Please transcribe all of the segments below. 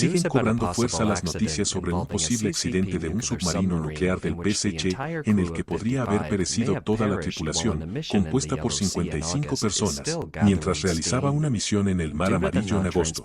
Siguen cobrando fuerza las noticias sobre un posible accidente de un submarino nuclear del PSC en el que podría haber perecido toda la tripulación, compuesta por 55 personas, mientras realizaba una misión en el Mar Amarillo en agosto.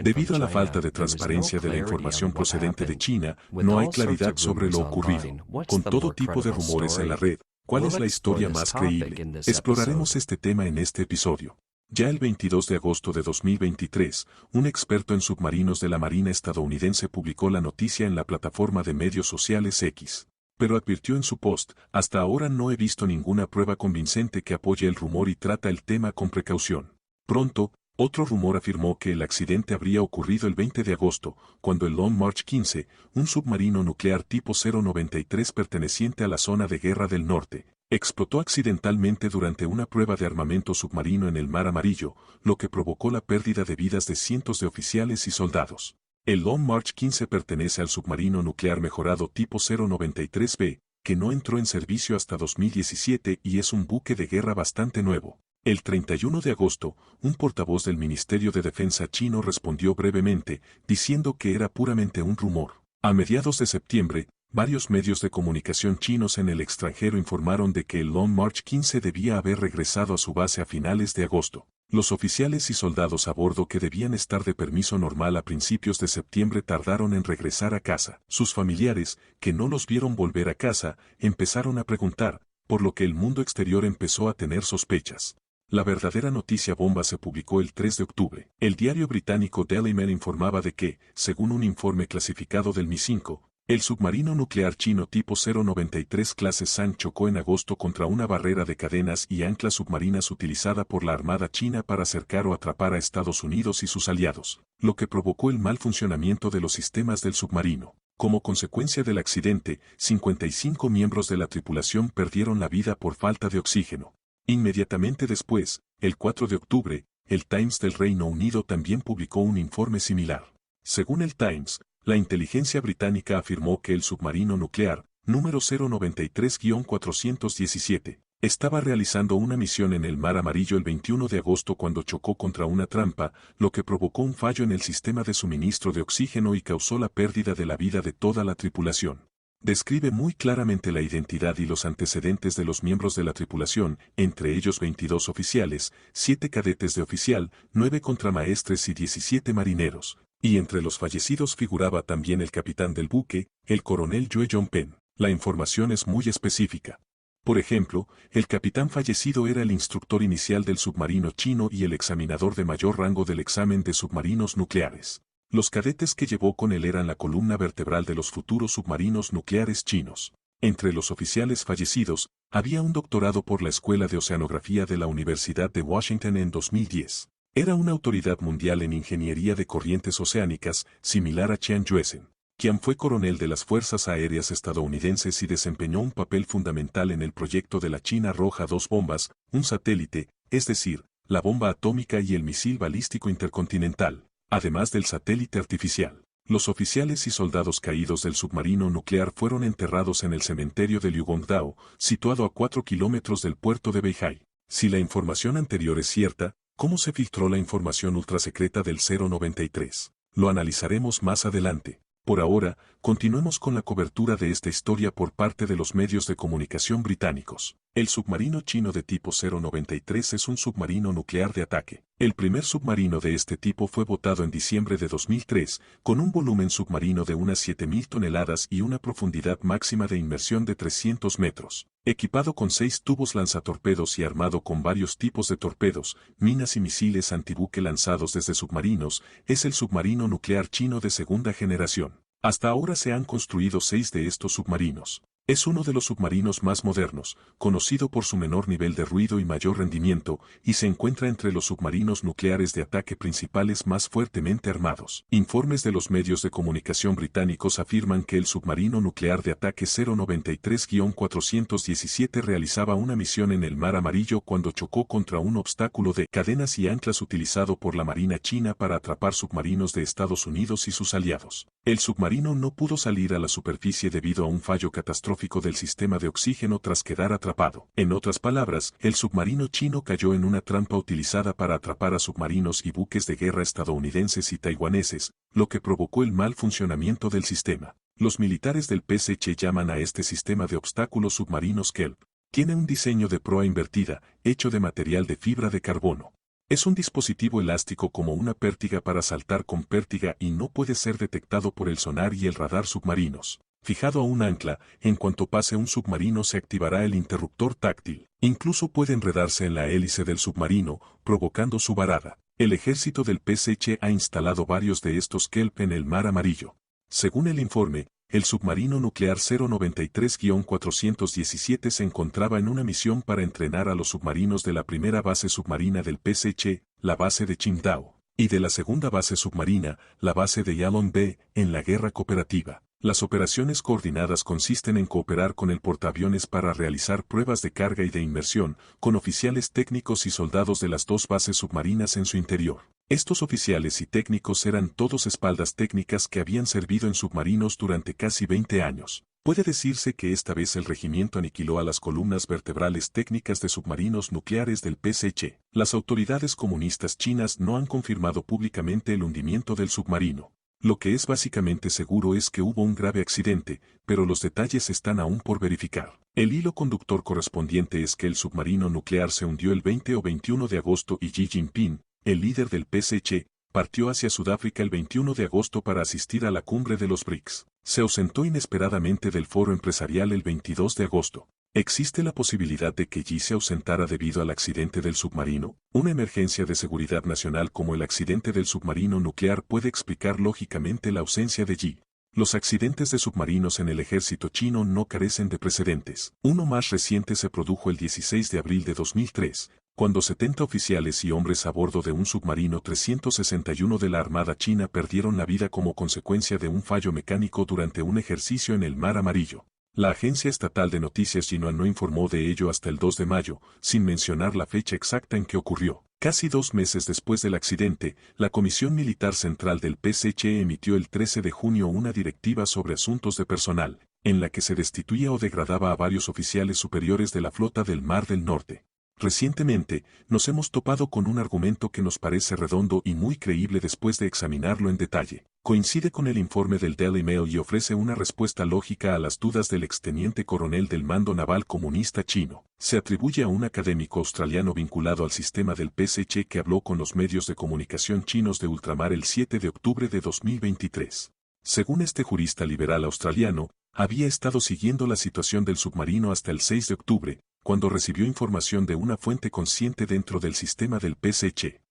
Debido a la falta de transparencia de la información procedente de China, no hay claridad sobre lo ocurrido. Con todo tipo de rumores en la red, ¿cuál es la historia más creíble? Exploraremos este tema en este episodio. Ya el 22 de agosto de 2023, un experto en submarinos de la Marina estadounidense publicó la noticia en la plataforma de medios sociales X. Pero advirtió en su post: hasta ahora no he visto ninguna prueba convincente que apoye el rumor y trata el tema con precaución. Pronto, otro rumor afirmó que el accidente habría ocurrido el 20 de agosto, cuando el Long March 15, un submarino nuclear tipo 093 perteneciente a la zona de guerra del norte, explotó accidentalmente durante una prueba de armamento submarino en el Mar Amarillo, lo que provocó la pérdida de vidas de cientos de oficiales y soldados. El Long March 15 pertenece al submarino nuclear mejorado tipo 093B, que no entró en servicio hasta 2017 y es un buque de guerra bastante nuevo. El 31 de agosto, un portavoz del Ministerio de Defensa chino respondió brevemente, diciendo que era puramente un rumor. A mediados de septiembre, varios medios de comunicación chinos en el extranjero informaron de que el Long March 15 debía haber regresado a su base a finales de agosto. Los oficiales y soldados a bordo que debían estar de permiso normal a principios de septiembre tardaron en regresar a casa. Sus familiares, que no los vieron volver a casa, empezaron a preguntar, por lo que el mundo exterior empezó a tener sospechas. La verdadera noticia bomba se publicó el 3 de octubre. El diario británico Daily Mail informaba de que, según un informe clasificado del Mi-5, el submarino nuclear chino tipo 093 clase Sang chocó en agosto contra una barrera de cadenas y anclas submarinas utilizada por la Armada China para acercar o atrapar a Estados Unidos y sus aliados, lo que provocó el mal funcionamiento de los sistemas del submarino. Como consecuencia del accidente, 55 miembros de la tripulación perdieron la vida por falta de oxígeno. Inmediatamente después, el 4 de octubre, el Times del Reino Unido también publicó un informe similar. Según el Times, la inteligencia británica afirmó que el submarino nuclear, número 093-417, estaba realizando una misión en el Mar Amarillo el 21 de agosto cuando chocó contra una trampa, lo que provocó un fallo en el sistema de suministro de oxígeno y causó la pérdida de la vida de toda la tripulación. Describe muy claramente la identidad y los antecedentes de los miembros de la tripulación, entre ellos 22 oficiales, 7 cadetes de oficial, 9 contramaestres y 17 marineros. Y entre los fallecidos figuraba también el capitán del buque, el coronel Yue Yongpen. La información es muy específica. Por ejemplo, el capitán fallecido era el instructor inicial del submarino chino y el examinador de mayor rango del examen de submarinos nucleares. Los cadetes que llevó con él eran la columna vertebral de los futuros submarinos nucleares chinos. Entre los oficiales fallecidos, había un doctorado por la Escuela de Oceanografía de la Universidad de Washington en 2010. Era una autoridad mundial en ingeniería de corrientes oceánicas, similar a Qian Yuesen, quien fue coronel de las Fuerzas Aéreas estadounidenses y desempeñó un papel fundamental en el proyecto de la China Roja 2 bombas, un satélite, es decir, la bomba atómica y el misil balístico intercontinental, además del satélite artificial. Los oficiales y soldados caídos del submarino nuclear fueron enterrados en el cementerio de Liugongdao, situado a 4 kilómetros del puerto de Beihai. Si la información anterior es cierta, ¿cómo se filtró la información ultrasecreta del 093? Lo analizaremos más adelante. Por ahora, continuemos con la cobertura de esta historia por parte de los medios de comunicación británicos. El submarino chino de tipo 093 es un submarino nuclear de ataque. El primer submarino de este tipo fue botado en diciembre de 2003, con un volumen submarino de unas 7.000 toneladas y una profundidad máxima de inmersión de 300 metros. Equipado con 6 tubos lanzatorpedos y armado con varios tipos de torpedos, minas y misiles antibuque lanzados desde submarinos, es el submarino nuclear chino de segunda generación. Hasta ahora se han construido 6 de estos submarinos. Es uno de los submarinos más modernos, conocido por su menor nivel de ruido y mayor rendimiento, y se encuentra entre los submarinos nucleares de ataque principales más fuertemente armados. Informes de los medios de comunicación británicos afirman que el submarino nuclear de ataque 093-417 realizaba una misión en el Mar Amarillo cuando chocó contra un obstáculo de cadenas y anclas utilizado por la Marina China para atrapar submarinos de Estados Unidos y sus aliados. El submarino no pudo salir a la superficie debido a un fallo catastrófico catastrófico del sistema de oxígeno tras quedar atrapado. En otras palabras, el submarino chino cayó en una trampa utilizada para atrapar a submarinos y buques de guerra estadounidenses y taiwaneses, lo que provocó el mal funcionamiento del sistema. Los militares del PSC llaman a este sistema de obstáculos submarinos KELP. Tiene un diseño de proa invertida, hecho de material de fibra de carbono. Es un dispositivo elástico como una pértiga para saltar con pértiga y no puede ser detectado por el sonar y el radar submarinos. Fijado a un ancla, en cuanto pase un submarino se activará el interruptor táctil. Incluso puede enredarse en la hélice del submarino, provocando su varada. El ejército del PSC ha instalado varios de estos KELP en el Mar Amarillo. Según el informe, el submarino nuclear 093-417 se encontraba en una misión para entrenar a los submarinos de la primera base submarina del PSC, la base de Qingdao, y de la segunda base submarina, la base de Yalong Bay, en la guerra cooperativa. Las operaciones coordinadas consisten en cooperar con el portaaviones para realizar pruebas de carga y de inmersión, con oficiales técnicos y soldados de las dos bases submarinas en su interior. Estos oficiales y técnicos eran todos espaldas técnicas que habían servido en submarinos durante casi 20 años. Puede decirse que esta vez el regimiento aniquiló a las columnas vertebrales técnicas de submarinos nucleares del PSC. Las autoridades comunistas chinas no han confirmado públicamente el hundimiento del submarino. Lo que es básicamente seguro es que hubo un grave accidente, pero los detalles están aún por verificar. El hilo conductor correspondiente es que el submarino nuclear se hundió el 20 o 21 de agosto y Xi Jinping, el líder del PSC, partió hacia Sudáfrica el 21 de agosto para asistir a la cumbre de los BRICS. Se ausentó inesperadamente del foro empresarial el 22 de agosto. ¿Existe la posibilidad de que Xi se ausentara debido al accidente del submarino? Una emergencia de seguridad nacional como el accidente del submarino nuclear puede explicar lógicamente la ausencia de Xi. Los accidentes de submarinos en el ejército chino no carecen de precedentes. Uno más reciente se produjo el 16 de abril de 2003, cuando 70 oficiales y hombres a bordo de un submarino 361 de la Armada China perdieron la vida como consecuencia de un fallo mecánico durante un ejercicio en el Mar Amarillo. La agencia estatal de noticias Xinhua no informó de ello hasta el 2 de mayo, sin mencionar la fecha exacta en que ocurrió. Casi 2 meses después del accidente, la Comisión Militar Central del PSC emitió el 13 de junio una directiva sobre asuntos de personal, en la que se destituía o degradaba a varios oficiales superiores de la flota del Mar del Norte. Recientemente, nos hemos topado con un argumento que nos parece redondo y muy creíble después de examinarlo en detalle. Coincide con el informe del Daily Mail y ofrece una respuesta lógica a las dudas del exteniente coronel del Mando Naval Comunista Chino. Se atribuye a un académico australiano vinculado al sistema del PSC que habló con los medios de comunicación chinos de ultramar el 7 de octubre de 2023. Según este jurista liberal australiano, había estado siguiendo la situación del submarino hasta el 6 de octubre, cuando recibió información de una fuente consciente dentro del sistema del PSC.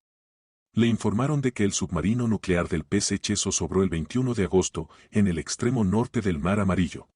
Le informaron de que el submarino nuclear del PSC zozobró el 21 de agosto, en el extremo norte del Mar Amarillo.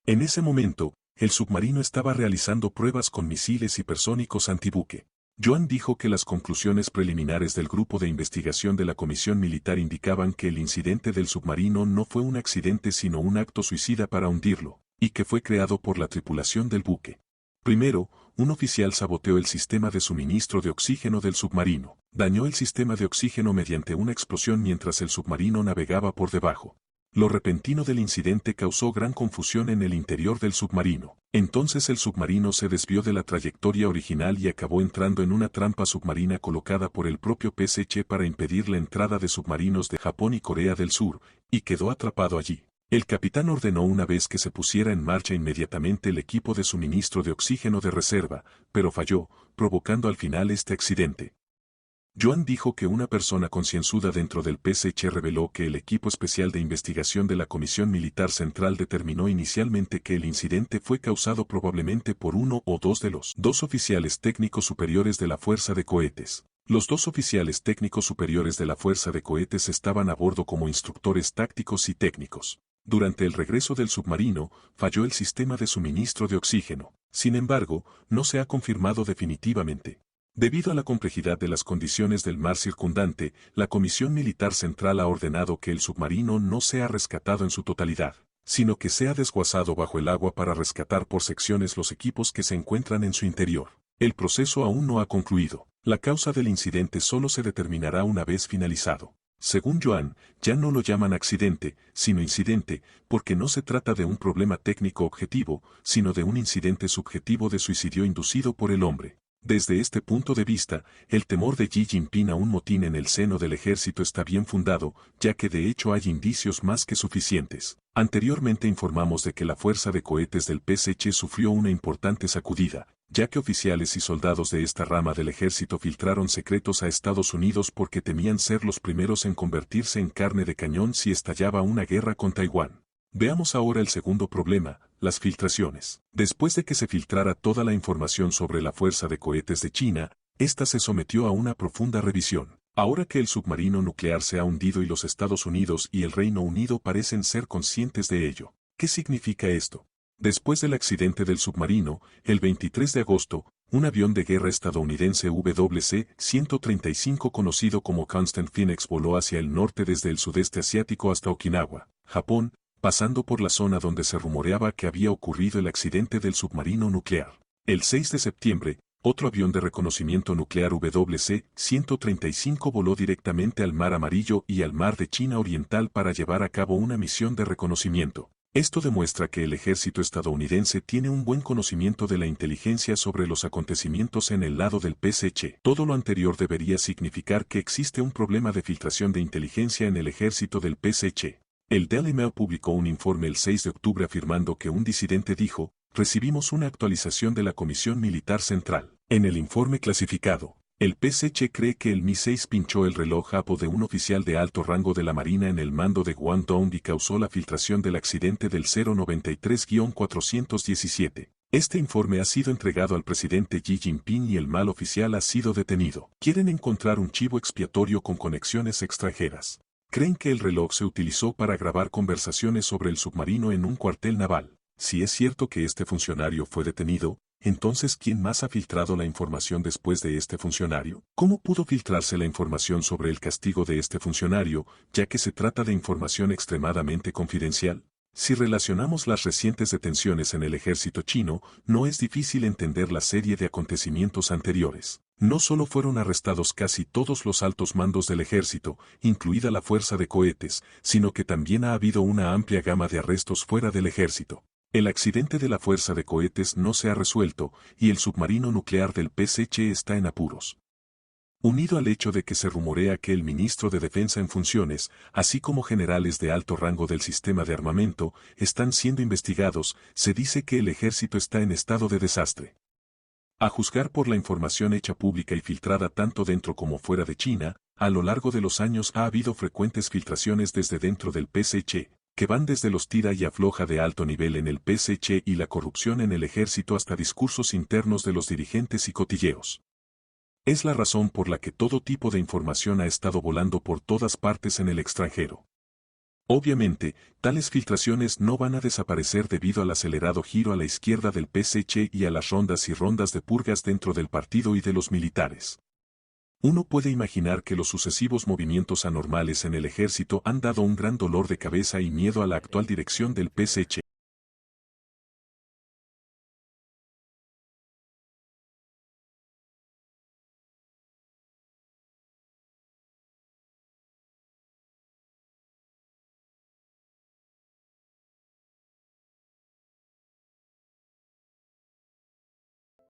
En ese momento, el submarino estaba realizando pruebas con misiles hipersónicos antibuque. Yuan dijo que las conclusiones preliminares del grupo de investigación de la Comisión Militar indicaban que el incidente del submarino no fue un accidente sino un acto suicida para hundirlo, y que fue creado por la tripulación del buque. Primero, un oficial saboteó el sistema de suministro de oxígeno del submarino. Dañó el sistema de oxígeno mediante una explosión mientras el submarino navegaba por debajo. Lo repentino del incidente causó gran confusión en el interior del submarino. Entonces el submarino se desvió de la trayectoria original y acabó entrando en una trampa submarina colocada por el propio PSC para impedir la entrada de submarinos de Japón y Corea del Sur, y quedó atrapado allí. El capitán ordenó una vez que se pusiera en marcha inmediatamente el equipo de suministro de oxígeno de reserva, pero falló, provocando al final este accidente. Yuan dijo que una persona concienzuda dentro del PSC reveló que el equipo especial de investigación de la Comisión Militar Central determinó inicialmente que el incidente fue causado probablemente por uno o dos de los 2 oficiales técnicos superiores de la Fuerza de Cohetes. Los 2 oficiales técnicos superiores de la Fuerza de Cohetes estaban a bordo como instructores tácticos y técnicos. Durante el regreso del submarino, falló el sistema de suministro de oxígeno. Sin embargo, no se ha confirmado definitivamente. Debido a la complejidad de las condiciones del mar circundante, la Comisión Militar Central ha ordenado que el submarino no sea rescatado en su totalidad, sino que sea desguazado bajo el agua para rescatar por secciones los equipos que se encuentran en su interior. El proceso aún no ha concluido. La causa del incidente solo se determinará una vez finalizado. Según Joan, ya no lo llaman accidente, sino incidente, porque no se trata de un problema técnico objetivo, sino de un incidente subjetivo de suicidio inducido por el hombre. Desde este punto de vista, el temor de Xi Jinping a un motín en el seno del ejército está bien fundado, ya que de hecho hay indicios más que suficientes. Anteriormente informamos de que la fuerza de cohetes del PSC sufrió una importante sacudida, ya que oficiales y soldados de esta rama del ejército filtraron secretos a Estados Unidos porque temían ser los primeros en convertirse en carne de cañón si estallaba una guerra con Taiwán. Veamos ahora el segundo problema, las filtraciones. Después de que se filtrara toda la información sobre la fuerza de cohetes de China, esta se sometió a una profunda revisión. Ahora que el submarino nuclear se ha hundido y los Estados Unidos y el Reino Unido parecen ser conscientes de ello. ¿Qué significa esto? Después del accidente del submarino, el 23 de agosto, un avión de guerra estadounidense WC-135 conocido como Constant Phoenix voló hacia el norte desde el sudeste asiático hasta Okinawa, Japón, pasando por la zona donde se rumoreaba que había ocurrido el accidente del submarino nuclear. El 6 de septiembre, otro avión de reconocimiento nuclear WC-135 voló directamente al Mar Amarillo y al Mar de China Oriental para llevar a cabo una misión de reconocimiento. Esto demuestra que el ejército estadounidense tiene un buen conocimiento de la inteligencia sobre los acontecimientos en el lado del PSC. Todo lo anterior debería significar que existe un problema de filtración de inteligencia en el ejército del PSC. El Daily Mail publicó un informe el 6 de octubre afirmando que un disidente dijo, recibimos una actualización de la Comisión Militar Central. En el informe clasificado, el PSC cree que el Mi-6 pinchó el reloj Apple de un oficial de alto rango de la Marina en el mando de Guangdong y causó la filtración del accidente del 093-417. Este informe ha sido entregado al presidente Xi Jinping y el mal oficial ha sido detenido. Quieren encontrar un chivo expiatorio con conexiones extranjeras. Creen que el reloj se utilizó para grabar conversaciones sobre el submarino en un cuartel naval. Si es cierto que este funcionario fue detenido, entonces ¿quién más ha filtrado la información después de este funcionario? ¿Cómo pudo filtrarse la información sobre el castigo de este funcionario, ya que se trata de información extremadamente confidencial? Si relacionamos las recientes detenciones en el ejército chino, no es difícil entender la serie de acontecimientos anteriores. No solo fueron arrestados casi todos los altos mandos del ejército, incluida la fuerza de cohetes, sino que también ha habido una amplia gama de arrestos fuera del ejército. El accidente de la fuerza de cohetes no se ha resuelto, y el submarino nuclear del PSC está en apuros. Unido al hecho de que se rumorea que el ministro de Defensa en funciones, así como generales de alto rango del sistema de armamento, están siendo investigados, se dice que el ejército está en estado de desastre. A juzgar por la información hecha pública y filtrada tanto dentro como fuera de China, a lo largo de los años ha habido frecuentes filtraciones desde dentro del PSC, que van desde los tira y afloja de alto nivel en el PSC y la corrupción en el ejército hasta discursos internos de los dirigentes y cotilleos. Es la razón por la que todo tipo de información ha estado volando por todas partes en el extranjero. Obviamente, tales filtraciones no van a desaparecer debido al acelerado giro a la izquierda del PSC y a las rondas y rondas de purgas dentro del partido y de los militares. Uno puede imaginar que los sucesivos movimientos anormales en el ejército han dado un gran dolor de cabeza y miedo a la actual dirección del PSC.